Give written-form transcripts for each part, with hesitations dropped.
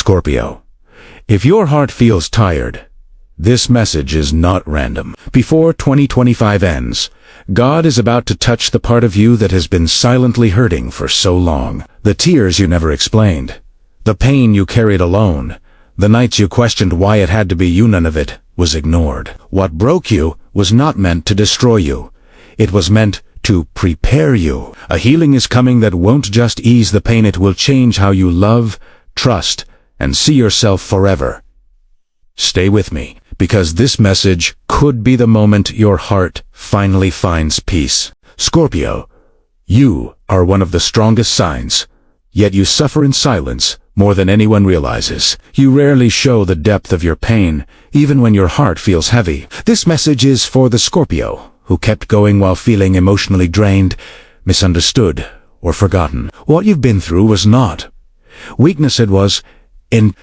Scorpio, if your heart feels tired, this message is not random. Before 2025 ends, God is about to touch the part of you that has been silently hurting for so long. The tears you never explained, the pain you carried alone, the nights you questioned why it had to be you. None of it was ignored. What broke you was not meant to destroy you. It was meant to prepare you. A healing is coming that won't just ease the pain, it will change how you love, trust, and see yourself forever. Stay with me, because this message could be the moment your heart finally finds peace. Scorpio, you are one of the strongest signs, yet you suffer in silence more than anyone realizes. You rarely show the depth of your pain, even when your heart feels heavy. This message is for the Scorpio who kept going while feeling emotionally drained, misunderstood, or forgotten. What you've been through was not weakness, it was.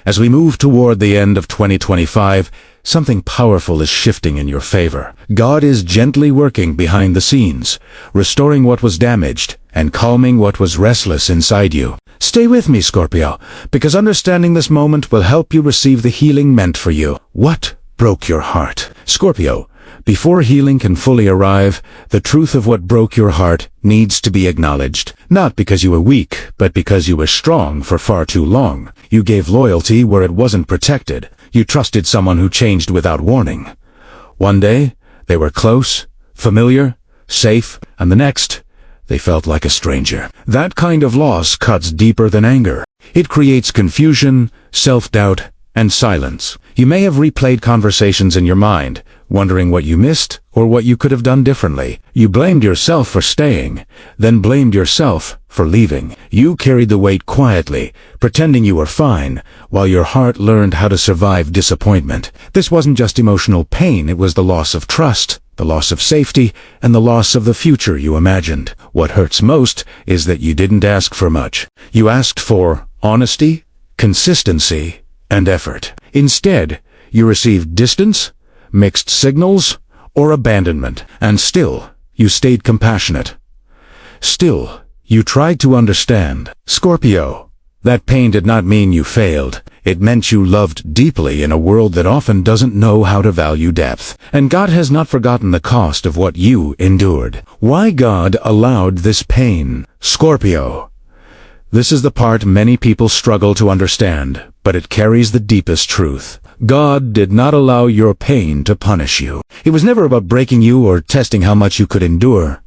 As we move toward the end of 2025, something powerful is shifting in your favor. God is gently working behind the scenes, restoring what was damaged and calming what was restless inside you. Stay with me, Scorpio, because understanding this moment will help you receive the healing meant for you. What broke your heart? Scorpio, before healing can fully arrive, the truth of what broke your heart needs to be acknowledged. Not because you were weak, but because you were strong for far too long. You gave loyalty where it wasn't protected. You trusted someone who changed without warning. One day, they were close, familiar, safe, and the next, they felt like a stranger. That kind of loss cuts deeper than anger. It creates confusion, self-doubt, and silence. You may have replayed conversations in your mind, wondering what you missed or what you could have done differently. You blamed yourself for staying, then blamed yourself for leaving. You carried the weight quietly, pretending you were fine, while your heart learned how to survive disappointment. This wasn't just emotional pain, it was the loss of trust, the loss of safety, and the loss of the future you imagined. What hurts most is that you didn't ask for much. You asked for honesty, consistency, and effort. Instead, you received distance, mixed signals, or abandonment. And still, you stayed compassionate. Still, you tried to understand. Scorpio, that pain did not mean you failed. It meant you loved deeply in a world that often doesn't know how to value depth. And God has not forgotten the cost of what you endured. Why God allowed this pain? Scorpio, this is the part many people struggle to understand, but it carries the deepest truth. God did not allow your pain to punish you. It was never about breaking you or testing how much you could endure.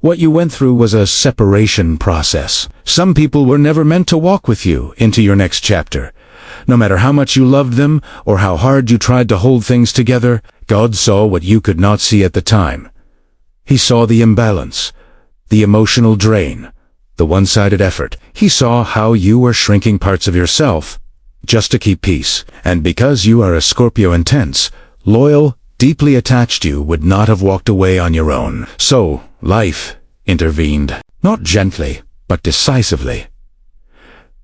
What you went through was a separation process. Some people were never meant to walk with you into your next chapter. No matter how much you loved them or how hard you tried to hold things together, God saw what you could not see at the time. He saw the imbalance, the emotional drain, the one-sided effort. He saw how you were shrinking parts of yourself just to keep peace. And because you are a Scorpio intense, loyal, deeply attached, you would not have walked away on your own. So, life intervened, not gently, but decisively.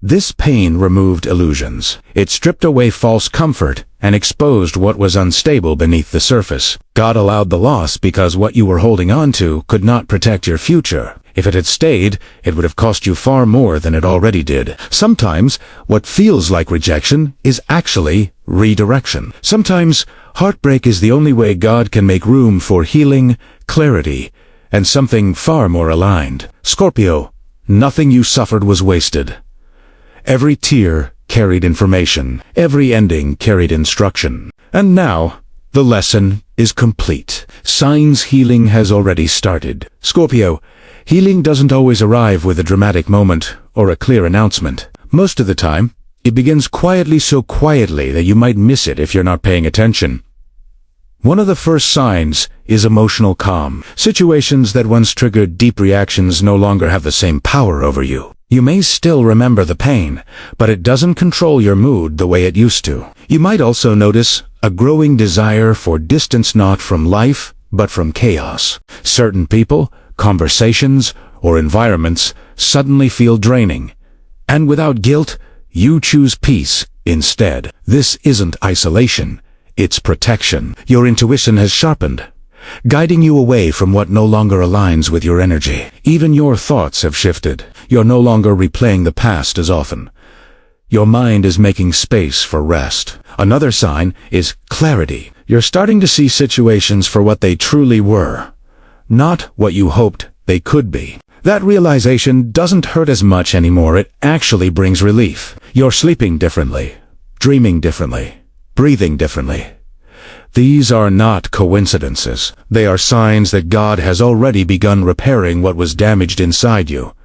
This pain removed illusions. It stripped away false comfort and exposed what was unstable beneath the surface. God allowed the loss because what you were holding on to could not protect your future. If it had stayed, it would have cost you far more than it already did. Sometimes, what feels like rejection is actually redirection. Sometimes, heartbreak is the only way God can make room for healing, clarity, and something far more aligned. Scorpio, nothing you suffered was wasted. Every tear carried information. Every ending carried instruction. And now, the lesson is complete. Signs healing has already started. Scorpio, healing doesn't always arrive with a dramatic moment or a clear announcement. Most of the time, it begins quietly, so quietly that you might miss it if you're not paying attention. One of the first signs is emotional calm. Situations that once triggered deep reactions no longer have the same power over you. You may still remember the pain, but it doesn't control your mood the way it used to. You might also notice a growing desire for distance, not from life, but from chaos. Certain people, conversations, or environments suddenly feel draining. And without guilt, you choose peace instead. This isn't isolation, it's protection. Your intuition has sharpened, guiding you away from what no longer aligns with your energy. Even your thoughts have shifted. You're no longer replaying the past as often. Your mind is making space for rest. Another sign is clarity. You're starting to see situations for what they truly were, not what you hoped they could be. That realization doesn't hurt as much anymore. It actually brings relief. You're sleeping differently, dreaming differently, breathing differently. These are not coincidences. They are signs that God has already begun repairing what was damaged inside you.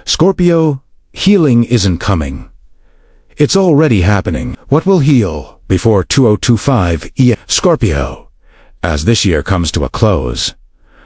Scorpio, healing isn't coming. It's already happening. What will heal before 2025? Scorpio, as this year comes to a close,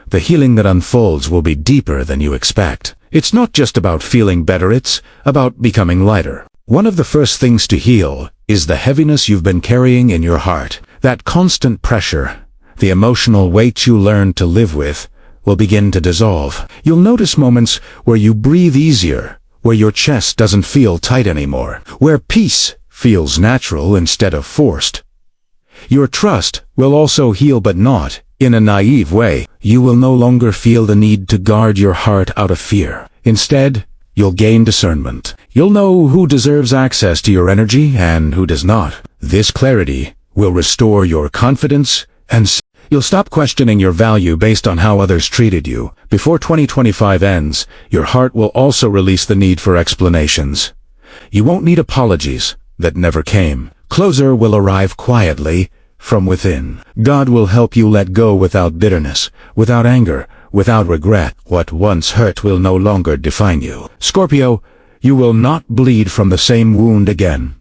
the healing that unfolds will be deeper than you expect. It's not just about feeling better, it's about becoming lighter. One of the first things to heal is the heaviness you've been carrying in your heart. That constant pressure, the emotional weight you learned to live with, will begin to dissolve. You'll notice moments where you breathe easier, where your chest doesn't feel tight anymore, where peace feels natural instead of forced. Your trust will also heal, but not in a naive way. You will no longer feel the need to guard your heart out of fear. Instead, you'll gain discernment. You'll know who deserves access to your energy and who does not. This clarity will restore your confidence, and you'll stop questioning your value based on how others treated you. Before 2025 ends, your heart will also release the need for explanations. You won't need apologies that never came. Closure will arrive quietly from within. God will help you let go without bitterness, without anger, without regret. What once hurt will no longer define you. Scorpio, you will not bleed from the same wound again.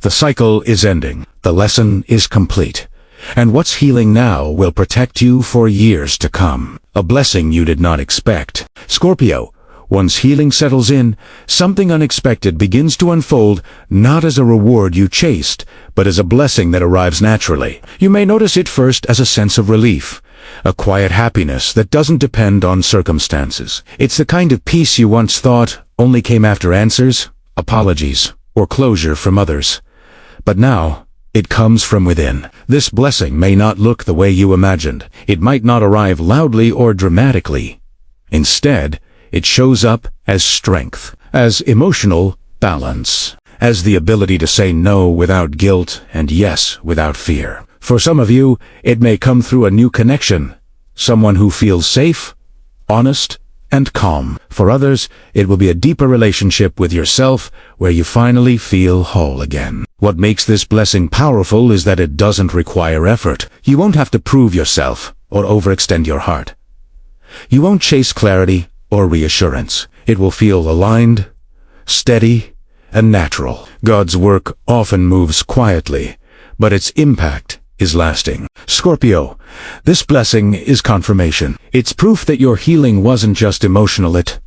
The cycle is ending. The lesson is complete. And what's healing now will protect you for years to come. A blessing you did not expect. Scorpio, once healing settles in, something unexpected begins to unfold, not as a reward you chased, but as a blessing that arrives naturally. You may notice it first as a sense of relief, a quiet happiness that doesn't depend on circumstances. It's the kind of peace you once thought only came after answers, apologies, or closure from others. But now, it comes from within. This blessing may not look the way you imagined. It might not arrive loudly or dramatically. Instead, it shows up as strength, as emotional balance, as the ability to say no without guilt and yes without fear. For some of you, it may come through a new connection, someone who feels safe, honest, and calm. For others, it will be a deeper relationship with yourself where you finally feel whole again. What makes this blessing powerful is that it doesn't require effort. You won't have to prove yourself or overextend your heart. You won't chase clarity or reassurance. It will feel aligned, steady, and natural. God's work often moves quietly, but its impact is lasting. Scorpio, this blessing is confirmation. It's proof that your healing wasn't just emotional, it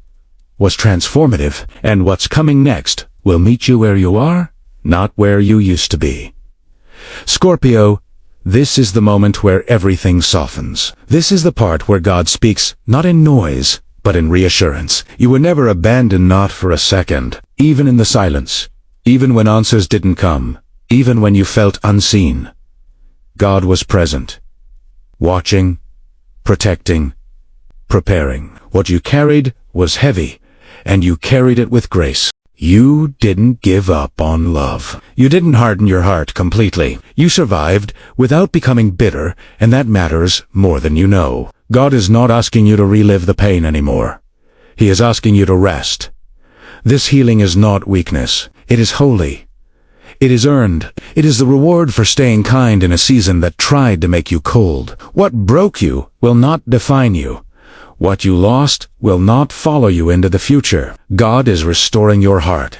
was transformative, and what's coming next will meet you where you are, not where you used to be. Scorpio, this is the moment where everything softens. This is the part where God speaks, not in noise, but in reassurance. You were never abandoned, not for a second. Even in the silence, even when answers didn't come, even when you felt unseen, God was present, watching, protecting, preparing. What you carried was heavy, and you carried it with grace. You didn't give up on love. You didn't harden your heart completely. You survived without becoming bitter, and that matters more than you know. God is not asking you to relive the pain anymore. He is asking you to rest. This healing is not weakness. It is holy. It is earned. It is the reward for staying kind in a season that tried to make you cold. What broke you will not define you. What you lost will not follow you into the future. God is restoring your heart,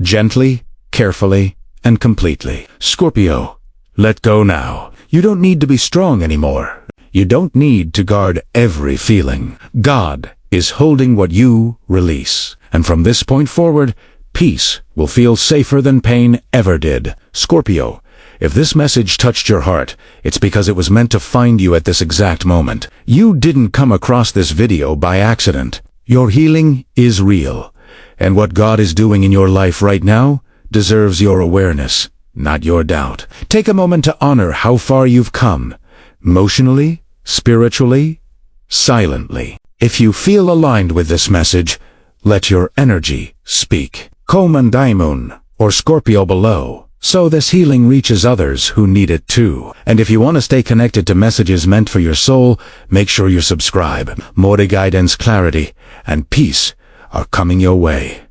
gently, carefully, and completely. Scorpio, let go now. You don't need to be strong anymore. You don't need to guard every feeling. God is holding what you release. And from this point forward, peace will feel safer than pain ever did. Scorpio, if this message touched your heart, it's because it was meant to find you at this exact moment. You didn't come across this video by accident. Your healing is real, and what God is doing in your life right now deserves your awareness, not your doubt. Take a moment to honor how far you've come, emotionally, spiritually, silently. If you feel aligned with this message, let your energy speak. Koman Daimon, or Scorpio below, so this healing reaches others who need it too. And if you want to stay connected to messages meant for your soul, make sure you subscribe. More guidance, clarity, and peace are coming your way.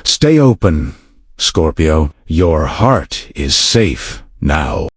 Stay open, Scorpio. Your heart is safe now.